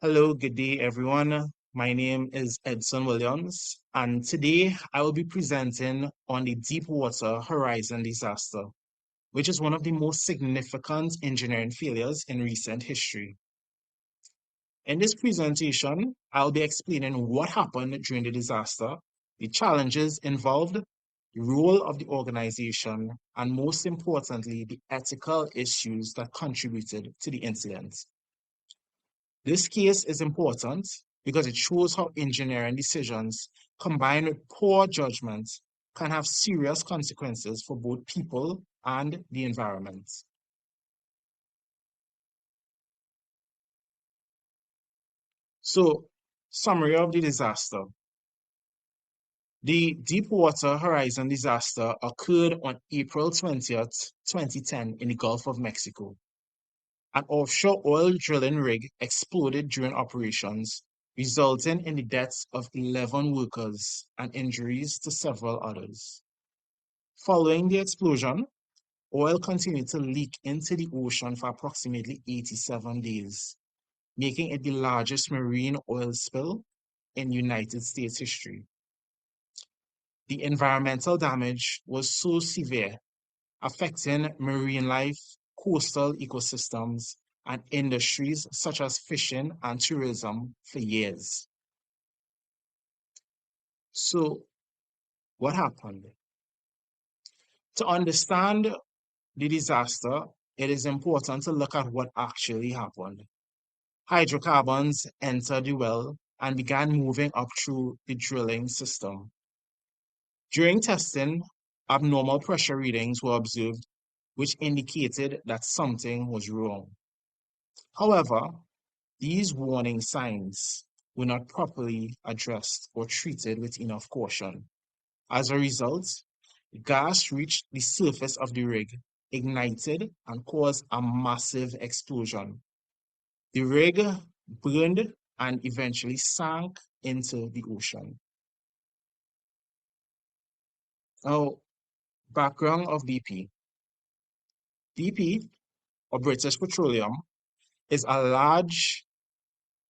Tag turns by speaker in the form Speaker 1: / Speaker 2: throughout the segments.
Speaker 1: Hello, good day, everyone. My name is Edson Williams, and today I will be presenting on the Deepwater Horizon disaster, which is one of the most significant engineering failures in recent history. In this presentation, I'll be explaining what happened during the disaster, the challenges involved, the role of the organization, and most importantly, the ethical issues that contributed to the incident. This case is important because it shows how engineering decisions combined with poor judgment can have serious consequences for both people and the environment. So, summary of the disaster. The Deepwater Horizon disaster occurred on April 20th, 2010 in the Gulf of Mexico. An offshore oil drilling rig exploded during operations, resulting in the deaths of 11 workers and injuries to several others. Following the explosion, oil continued to leak into the ocean for approximately 87 days, making it the largest marine oil spill in United States history. The environmental damage was so severe, affecting marine life, coastal ecosystems, and industries such as fishing and tourism for years. So, what happened? To understand the disaster, it is important to look at what actually happened. Hydrocarbons entered the well and began moving up through the drilling system. During testing, abnormal pressure readings were observed, which indicated that something was wrong. However, these warning signs were not properly addressed or treated with enough caution. As a result, gas reached the surface of the rig, ignited, and caused a massive explosion. The rig burned and eventually sank into the ocean. Now, background of BP. BP, or British Petroleum, is a large,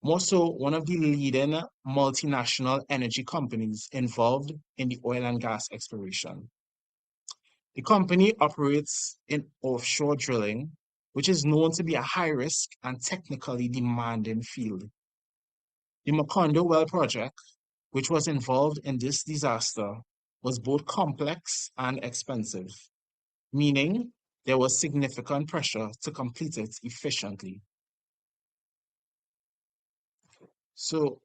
Speaker 1: more so one of the leading multinational energy companies involved in the oil and gas exploration. The company operates in offshore drilling, which is known to be a high risk and technically demanding field. The Macondo well project, which was involved in this disaster, was both complex and expensive, meaning there was significant pressure to complete it efficiently. So,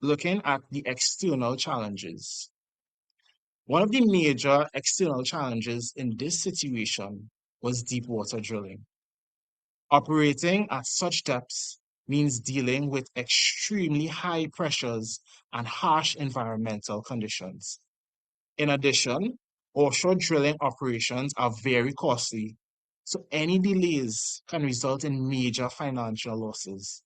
Speaker 1: looking at the external challenges, one of the major external challenges in this situation was deep water drilling. Operating at such depths means dealing with extremely high pressures and harsh environmental conditions. In addition, offshore drilling operations are very costly, so any delays can result in major financial losses.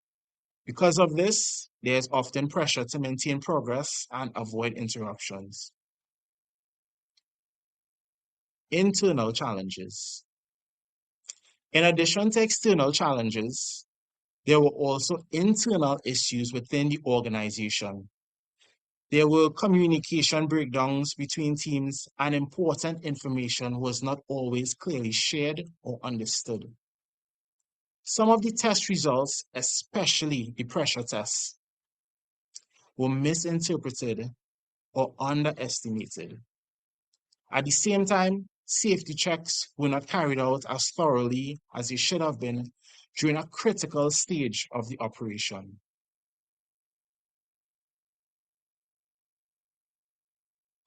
Speaker 1: Because of this, there's often pressure to maintain progress and avoid interruptions. Internal challenges. In addition to external challenges, there were also internal issues within the organization. There were communication breakdowns between teams, and important information was not always clearly shared or understood. Some of the test results, especially the pressure tests, were misinterpreted or underestimated. At the same time, safety checks were not carried out as thoroughly as they should have been during a critical stage of the operation.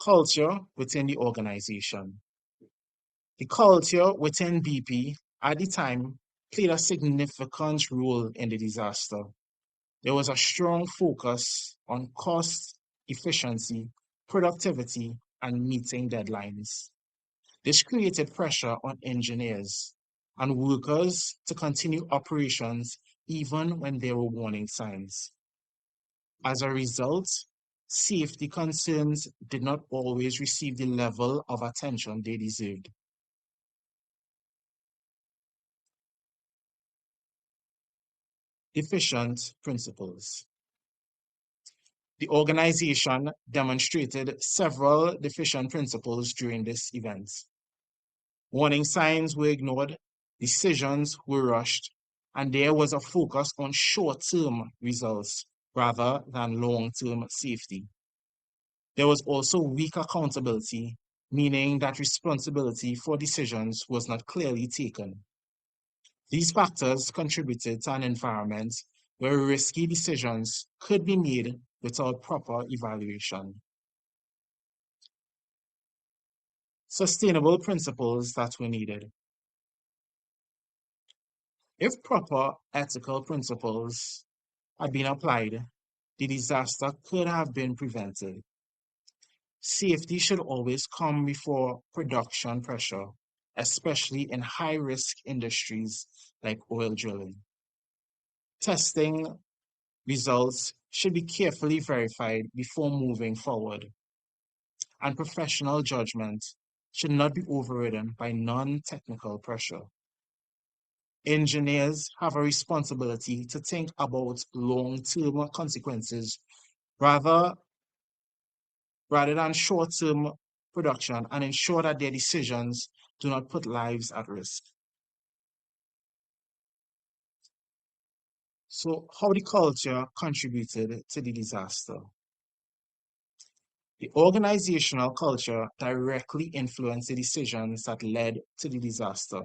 Speaker 1: Culture within the organization. The culture within BP at the time played a significant role in the disaster. There was a strong focus on cost, efficiency, productivity, and meeting deadlines. This created pressure on engineers and workers to continue operations even when there were warning signs. As a result, safety concerns did not always receive the level of attention they deserved. Deficient principles. The organization demonstrated several deficient principles during this event. Warning signs were ignored, decisions were rushed, and there was a focus on short-term results rather than long-term safety. There was also weak accountability, meaning that responsibility for decisions was not clearly taken. These factors contributed to an environment where risky decisions could be made without proper evaluation. Sustainable principles that were needed. If proper ethical principles had been applied, the disaster could have been prevented. Safety should always come before production pressure, especially in high-risk industries like oil drilling. Testing results should be carefully verified before moving forward, and professional judgment should not be overridden by non-technical pressure. Engineers have a responsibility to think about long-term consequences rather, rather than short-term production and ensure that their decisions do not put lives at risk. So how the culture contributed to the disaster. The organizational culture directly influenced the decisions that led to the disaster.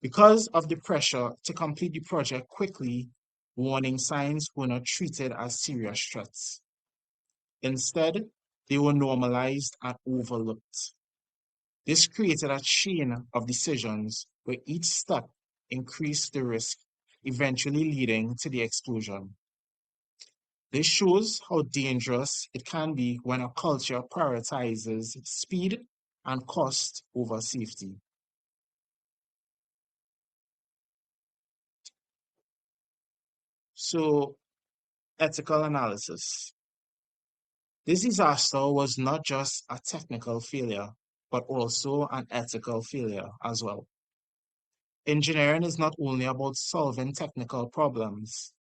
Speaker 1: Because of the pressure to complete the project quickly, warning signs were not treated as serious threats. Instead, they were normalized and overlooked. This created a chain of decisions where each step increased the risk, eventually leading to the explosion. This shows how dangerous it can be when a culture prioritizes speed and cost over safety. So, ethical analysis. This disaster was not just a technical failure, but also an ethical failure as well. Engineering is not only about solving technical problems,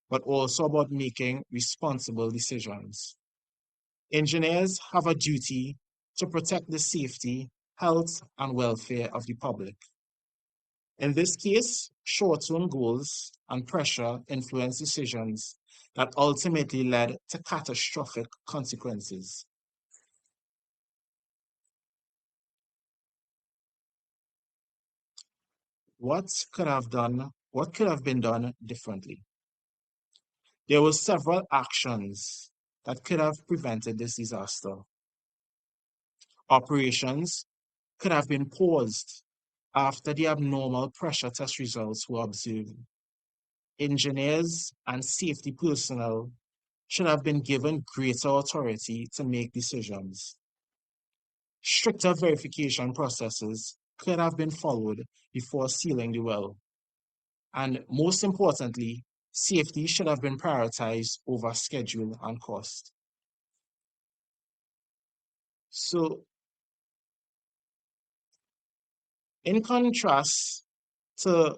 Speaker 1: but also about making responsible decisions. Engineers have a duty to protect the safety, health, and welfare of the public. In this case, short-term goals and pressure influence decisions that ultimately led to catastrophic consequences. What could have been done differently? There were several actions that could have prevented this disaster. Operations could have been paused after the abnormal pressure test results were observed. Engineers and safety personnel should have been given greater authority to make decisions. Stricter verification processes could have been followed before sealing the well. And most importantly, safety should have been prioritized over schedule and cost. So, in contrast to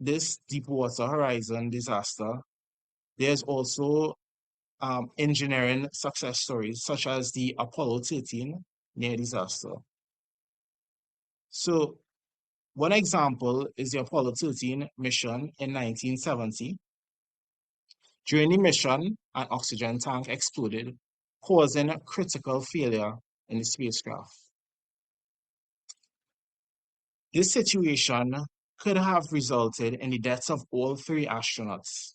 Speaker 1: this Deepwater Horizon disaster, there's also engineering success stories, such as the Apollo 13 near disaster. So, one example is the Apollo 13 mission in 1970. During the mission, an oxygen tank exploded, causing a critical failure in the spacecraft. This situation could have resulted in the deaths of all three astronauts.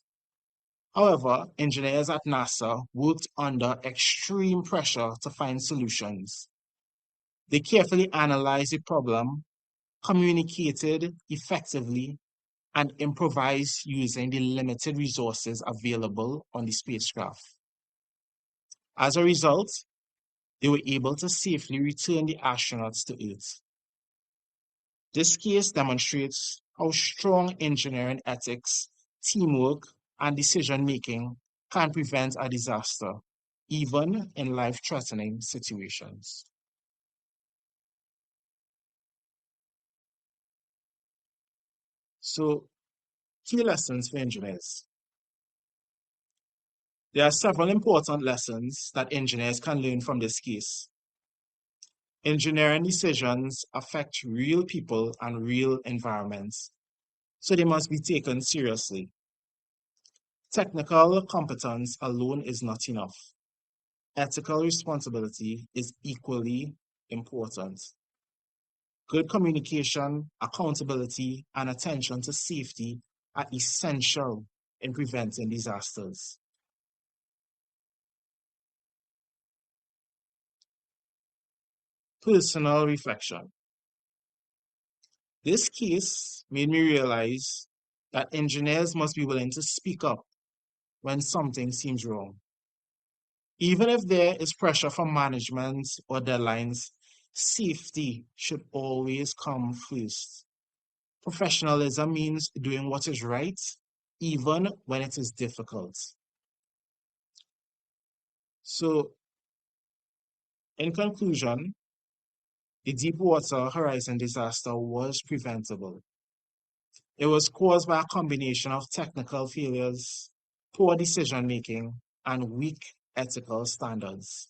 Speaker 1: However, engineers at NASA worked under extreme pressure to find solutions. They carefully analyzed the problem, communicated effectively, and improvised using the limited resources available on the spacecraft. As a result, they were able to safely return the astronauts to Earth. This case demonstrates how strong engineering ethics, teamwork, and decision-making can prevent a disaster, even in life-threatening situations. So, Key lessons for engineers. There are several important lessons that engineers can learn from this case. Engineering decisions affect real people and real environments, so they must be taken seriously. Technical competence alone is not enough. Ethical responsibility is equally important. Good communication, accountability, and attention to safety are essential in preventing disasters. Personal reflection. This case made me realize that engineers must be willing to speak up when something seems wrong. Even if there is pressure from management or deadlines, safety should always come first. Professionalism means doing what is right, even when it is difficult. So, in conclusion, the Deepwater Horizon disaster was preventable. It was caused by a combination of technical failures, poor decision making, and weak ethical standards.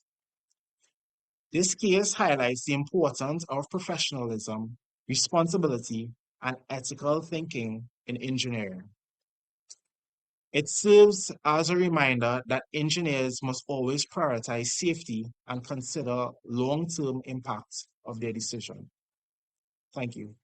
Speaker 1: This case highlights the importance of professionalism, responsibility, and ethical thinking in engineering. It serves as a reminder that engineers must always prioritize safety and consider long-term impact of their decision. Thank you.